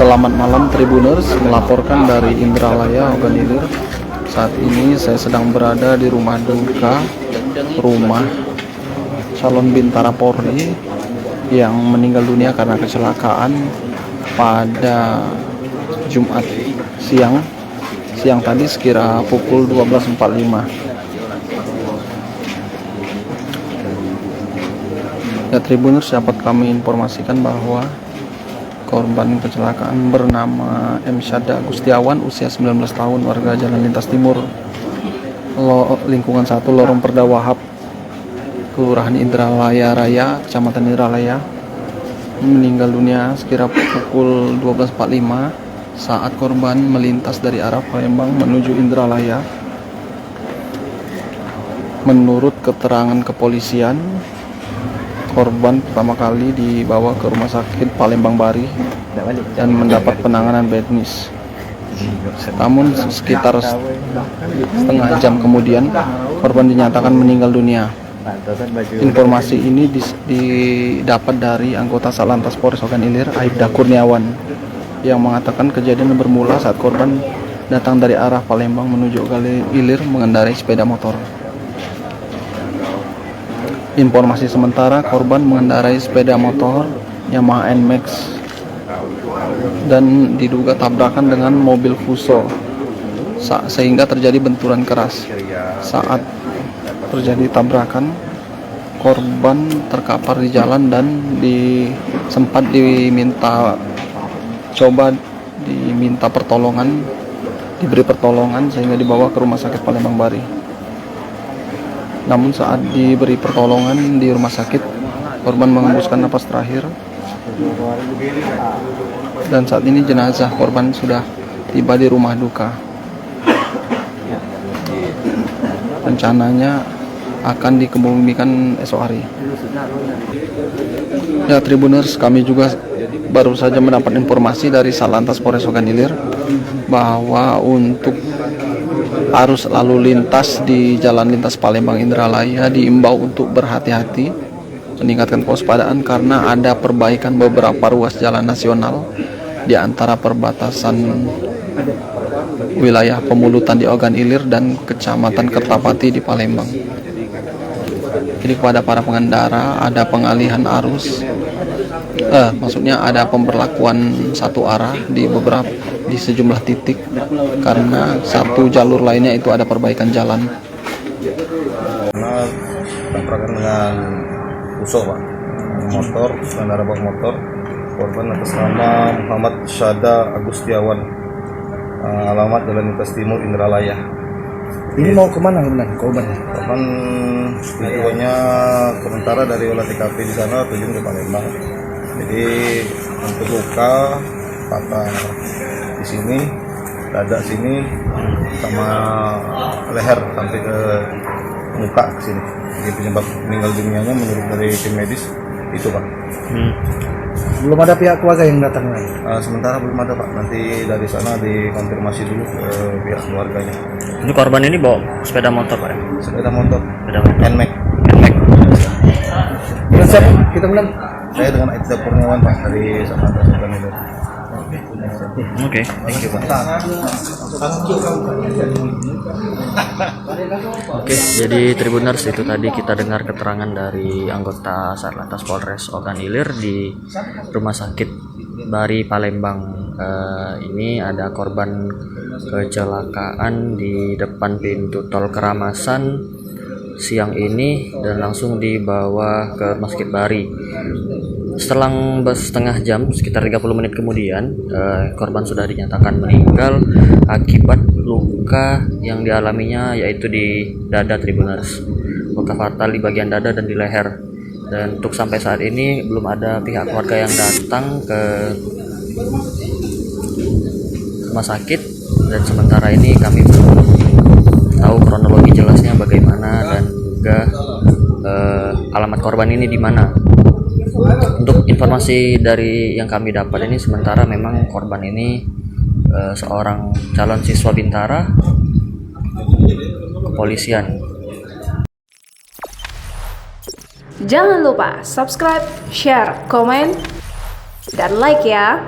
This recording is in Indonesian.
Selamat malam Tribuners, melaporkan dari Indralaya, Ogan Ilir. Saat ini saya sedang berada di rumah duka, rumah calon Bintara Polri yang meninggal dunia karena kecelakaan pada Jumat siang tadi sekira pukul 12.45. Ya Tribuners, dapat kami informasikan bahwa korban kecelakaan bernama M. Syada Agustiawan, usia 19 tahun, warga Jalan Lintas Timur, lingkungan 1, Lorong Perda Wahab, Kelurahan Indralaya Raya, Kecamatan Indralaya, meninggal dunia sekira pukul 12.45 saat korban melintas dari arah Palembang menuju Indralaya. Menurut keterangan kepolisian, korban pertama kali dibawa ke rumah sakit Palembang Bari dan mendapat penanganan medis. Namun sekitar setengah jam kemudian korban dinyatakan meninggal dunia. Informasi ini didapat dari anggota Satlantas Polres Ogan Ilir, Aibda Kurniawan, yang mengatakan kejadian bermula saat korban datang dari arah Palembang menuju Ogan Ilir mengendarai sepeda motor. Informasi sementara, korban mengendarai sepeda motor Yamaha NMAX dan diduga tabrakan dengan mobil Fuso sehingga terjadi benturan keras. Saat terjadi tabrakan, korban terkapar di jalan dan sempat diminta pertolongan, diberi pertolongan sehingga dibawa ke rumah sakit Palembang Bari. Namun saat diberi pertolongan di rumah sakit, korban mengembuskan napas terakhir, dan saat ini jenazah korban sudah tiba di rumah duka. Rencananya akan dikebumikan esok hari. Ya Tribuners, kami juga baru saja mendapat informasi dari Satlantas Polres Ogan Ilir bahwa untuk arus lalu lintas di Jalan Lintas Palembang Indralaya diimbau untuk berhati-hati, meningkatkan kewaspadaan karena ada perbaikan beberapa ruas jalan nasional di antara perbatasan wilayah Pemulutan di Ogan Ilir dan Kecamatan Kertapati di Palembang. Jadi kepada para pengendara ada pengalihan arus, maksudnya ada pemberlakuan satu arah di sejumlah titik karena satu jalur lainnya itu ada perbaikan jalan. Karena tabrakan dengan Fuso, Pak, motor, pengendara bak motor, korban atas nama Muhammad Syada Agustiawan, alamat Jalan Lintas Timur Indralaya. Ini mau kemana korban? Korban tujuannya sementara dari olah TKP di sana tujuan ke Palembang. Jadi untuk luka patah di sini, dada sini, sama leher sampai ke muka ke sini. Jadi penyebab meninggal dunianya menurut dari tim medis itu, Pak. Belum ada pihak keluarga yang datang lagi? Sementara belum ada, Pak. Nanti dari sana dikonfirmasi dulu ke pihak keluarganya. Ini korban ini bawa sepeda motor, Pak? Sepeda motor. NMAX. Dengan siapa kita bilang? Saya dengan Aibda Kurniawan, Pak, dari Satlantas Ogan Ilir. Oke, thank you, Pak. Oke, jadi Tribuners, itu tadi kita dengar keterangan dari anggota Satlantas Polres Ogan Ilir di Rumah Sakit Bari Palembang. Ini ada korban kecelakaan di depan pintu tol Keramasan siang ini dan langsung dibawa ke Rumah Sakit Bari. Setelah setengah jam, sekitar 30 menit kemudian, korban sudah dinyatakan meninggal akibat luka yang dialaminya, yaitu di dada, Tribuners. Luka fatal di bagian dada dan di leher. Dan untuk sampai saat ini belum ada pihak keluarga yang datang ke rumah sakit, dan sementara ini kami belum tahu kronologi jelasnya bagaimana dan juga alamat korban ini di mana. Untuk informasi dari yang kami dapat ini, sementara memang korban ini seorang calon siswa Bintara kepolisian. Jangan lupa subscribe, share, komen, dan like ya.